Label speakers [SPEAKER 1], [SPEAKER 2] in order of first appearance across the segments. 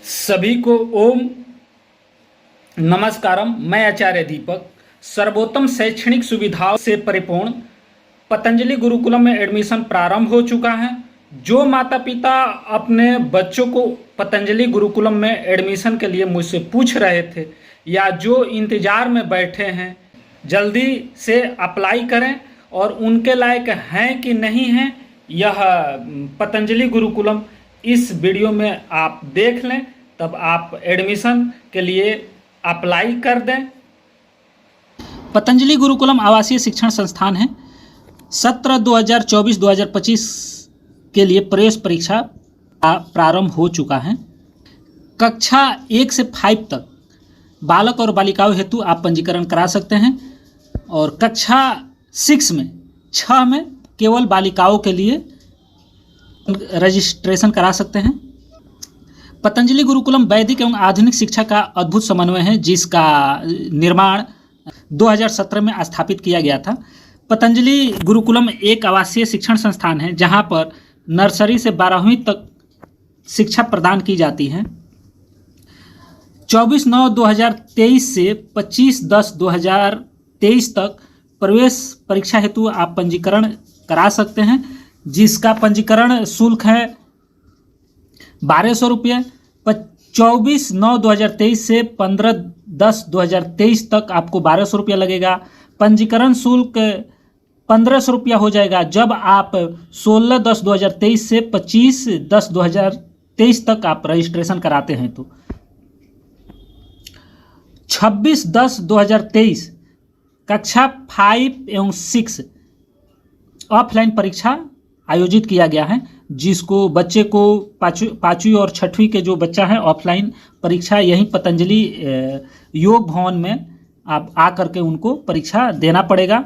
[SPEAKER 1] सभी को ओम नमस्कारम। मैं आचार्य दीपक। सर्वोत्तम शैक्षणिक सुविधाओं से परिपूर्ण पतंजलि गुरुकुलम में एडमिशन प्रारंभ हो चुका है। जो माता पिता अपने बच्चों को पतंजलि गुरुकुलम में एडमिशन के लिए मुझसे पूछ रहे थे या जो इंतज़ार में बैठे हैं, जल्दी से अप्लाई करें और उनके लायक हैं कि नहीं हैं यह पतंजलि गुरुकुलम इस वीडियो में आप देख लें, तब आप एडमिशन के लिए अप्लाई कर दें।
[SPEAKER 2] पतंजलि गुरुकुलम आवासीय शिक्षण संस्थान है। सत्र 2024-2025 के लिए प्रवेश परीक्षा प्रारंभ हो चुका है। कक्षा 1 से 5 तक बालक और बालिकाओं हेतु आप पंजीकरण करा सकते हैं और कक्षा 6 में केवल बालिकाओं के लिए रजिस्ट्रेशन करा सकते हैं। पतंजलि गुरुकुलम वैदिक एवं आधुनिक शिक्षा का अद्भुत समन्वय है, जिसका निर्माण 2017 में स्थापित किया गया था। पतंजलि गुरुकुलम एक आवासीय शिक्षण संस्थान है जहां पर नर्सरी से 12वीं तक शिक्षा प्रदान की जाती है। 24/9/2023 से 25/10/2023 तक प्रवेश परीक्षा हेतु आप पंजीकरण करा सकते हैं, जिसका पंजीकरण शुल्क है 1200 रुपये। 24/9/2023 से 15/10/2023 तक आपको 1200 रुपया लगेगा। पंजीकरण शुल्क 1500 रुपया हो जाएगा जब आप 16/10/2023 से 25/10/2023 तक आप रजिस्ट्रेशन कराते हैं। तो 26/10/2023 कक्षा 5 एवं 6 ऑफलाइन परीक्षा आयोजित किया गया है, जिसको बच्चे को 5वीं और 6वीं के जो बच्चा है ऑफलाइन परीक्षा यहीं पतंजलि योग भवन में आप आ करके उनको परीक्षा देना पड़ेगा।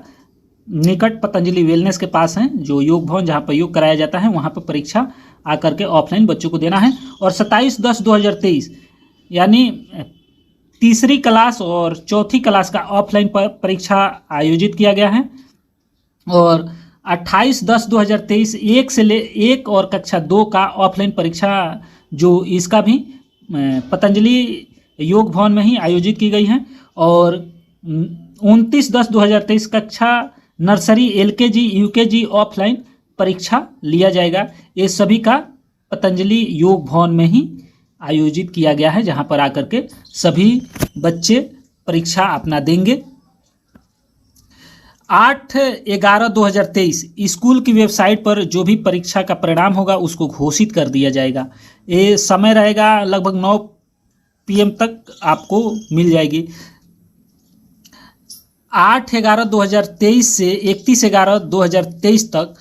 [SPEAKER 2] निकट पतंजलि वेलनेस के पास है जो योग भवन, जहाँ पर योग कराया जाता है, वहाँ पर परीक्षा आ करके ऑफलाइन बच्चों को देना है। और 27/10/2023 यानी तीसरी क्लास और चौथी क्लास का ऑफलाइन परीक्षा आयोजित किया गया है। और 28/10/2023 1 और कक्षा 2 का ऑफलाइन परीक्षा जो इसका भी पतंजलि योग भवन में ही आयोजित की गई है। और 29/10/2023 कक्षा नर्सरी LKG UKG ऑफलाइन परीक्षा लिया जाएगा। ये सभी का पतंजलि योग भवन में ही आयोजित किया गया है, जहां पर आकर के सभी बच्चे परीक्षा अपना देंगे। 8/11/2023 स्कूल की वेबसाइट पर जो भी परीक्षा का परिणाम होगा उसको घोषित कर दिया जाएगा। ये समय रहेगा लगभग 9 PM तक आपको मिल जाएगी। 8/11/2023 से 31/11/2023 तक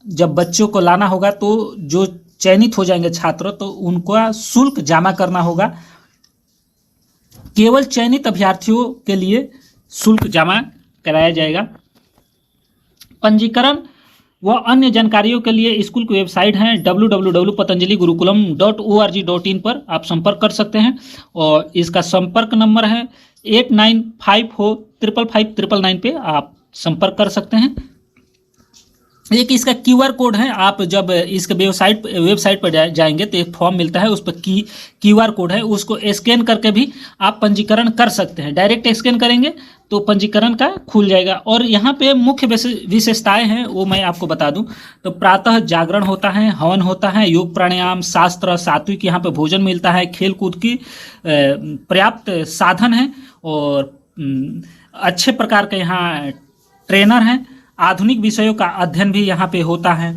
[SPEAKER 2] जब बच्चों को लाना होगा तो जो चयनित हो जाएंगे छात्र तो उनका शुल्क जमा करना होगा। केवल चयनित अभ्यर्थियों के लिए शुल्क जमा कराया जाएगा। पंजीकरण व अन्य जानकारियों के लिए स्कूल की वेबसाइट है www.patanjaligurukulam.org.in पर आप संपर्क कर सकते हैं। और इसका संपर्क नंबर है 8954555999 पे आप संपर्क कर सकते हैं। एक इसका QR कोड है, आप जब इसके वेबसाइट पर जाएंगे तो एक फॉर्म मिलता है, उस पर QR कोड है, उसको स्कैन करके भी आप पंजीकरण कर सकते हैं। डायरेक्ट स्कैन करेंगे तो पंजीकरण का खुल जाएगा। और यहाँ पे मुख्य विशेषताएं हैं वो मैं आपको बता दूं तो प्रातः जागरण होता है, हवन होता है, योग प्राणायाम, शास्त्र, सात्विक यहाँ पे भोजन मिलता है, खेल कूद की पर्याप्त साधन है और अच्छे प्रकार के यहाँ ट्रेनर हैं। आधुनिक विषयों का अध्ययन भी यहाँ पे होता है।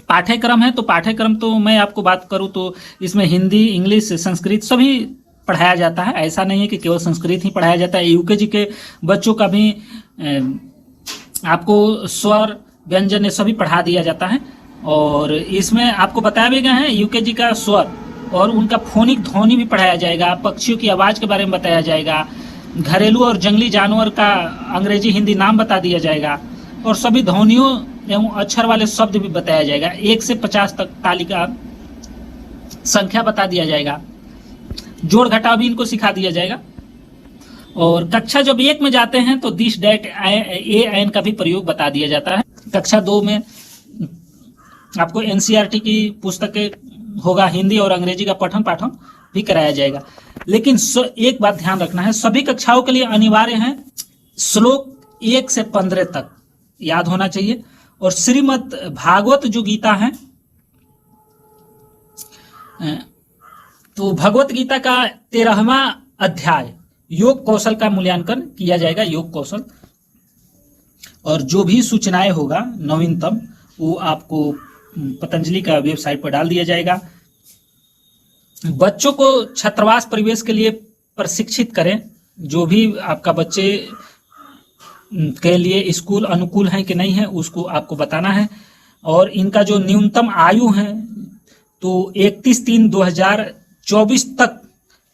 [SPEAKER 2] पाठ्यक्रम है तो पाठ्यक्रम तो मैं आपको बात करूँ तो इसमें हिंदी, इंग्लिश, संस्कृत सभी पढ़ाया जाता है। ऐसा नहीं है कि केवल संस्कृत ही पढ़ाया जाता है। UKG के बच्चों का भी आपको स्वर, व्यंजन ये सभी पढ़ा दिया जाता है। और इसमें आपको बताया भी गया है UKG का स्वर और उनका फोनिक ध्वनि भी पढ़ाया जाएगा। पक्षियों की आवाज़ के बारे में बताया जाएगा। घरेलू और जंगली जानवर का अंग्रेजी हिंदी नाम बता दिया जाएगा और सभी ध्वनियों एवं अक्षर वाले शब्द भी बताया जाएगा। 1 से 50 तक तालिका संख्या बता दिया जाएगा। जोड़ घटाव भी इनको सिखा दिया जाएगा। और कक्षा जब 1 में जाते हैं तो दिस डैट AN का भी प्रयोग बता दिया जाता है। कक्षा 2 में आपको NCERT की पुस्तकें होगा, हिंदी और अंग्रेजी का पठन पाठन भी कराया जाएगा। लेकिन एक बात ध्यान रखना है, सभी कक्षाओं के लिए अनिवार्य है श्लोक 1 से 15 तक याद होना चाहिए। और श्रीमद् भागवत जो गीता है, तो भगवत गीता का 13वां अध्याय योग कौशल का मूल्यांकन किया जाएगा, योग कौशल। और जो भी सूचनाएं होगा नवीनतम वो आपको पतंजलि का वेबसाइट पर डाल दिया जाएगा। बच्चों को छात्रावास परिवेश के लिए प्रशिक्षित करें, जो भी आपका बच्चे के लिए स्कूल अनुकूल है कि नहीं है उसको आपको बताना है। और इनका जो न्यूनतम आयु है तो 31/3/2024 तक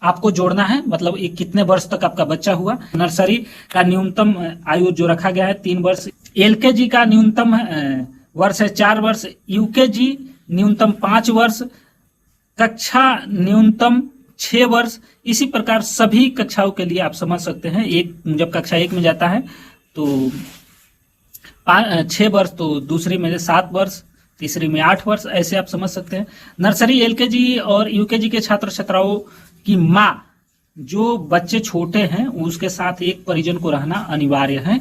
[SPEAKER 2] आपको जोड़ना है, मतलब ये कितने वर्ष तक आपका बच्चा हुआ। नर्सरी का न्यूनतम आयु जो रखा गया है 3 वर्ष, LKG का न्यूनतम वर्ष है 4 वर्ष, UKG न्यूनतम 5 वर्ष, कक्षा न्यूनतम 6 वर्ष। इसी प्रकार सभी कक्षाओं के लिए आप समझ सकते हैं, जब कक्षा 1 में जाता है तो 6 वर्ष, तो दूसरी में 7 वर्ष, तीसरी में 8 वर्ष, ऐसे आप समझ सकते हैं। नर्सरी, LKG और UKG के छात्र छात्राओं की माँ, जो बच्चे छोटे हैं उसके साथ एक परिजन को रहना अनिवार्य है।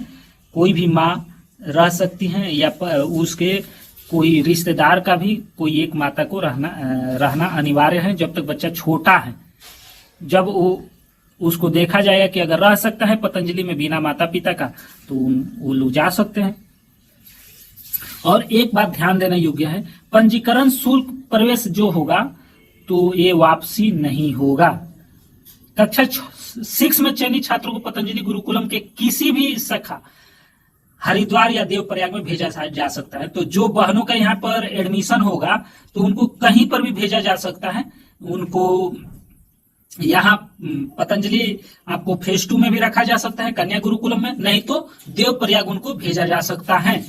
[SPEAKER 2] कोई भी माँ रह सकती हैं या उसके कोई रिश्तेदार का भी कोई एक माता को रहना अनिवार्य है जब तक बच्चा छोटा है। जब उसको देखा जाएगा कि अगर रह सकता है पतंजलि में बिना माता पिता का, तो वो लोग जा सकते हैं। और एक बात ध्यान देना योग्य है, पंजीकरण शुल्क प्रवेश जो होगा तो ये वापसी नहीं होगा। कक्षा 6 में चयनित छात्रों को पतंजलि गुरुकुलम के किसी भी शाखा हरिद्वार या देवप्रयाग में भेजा जा सकता है। तो जो बहनों का यहाँ पर एडमिशन होगा तो उनको कहीं पर भी भेजा जा सकता है। उनको यहाँ पतंजलि आपको फेज 2 में भी रखा जा सकता है, कन्या गुरुकुलम में, नहीं तो देवप्रयाग उनको भेजा जा सकता है।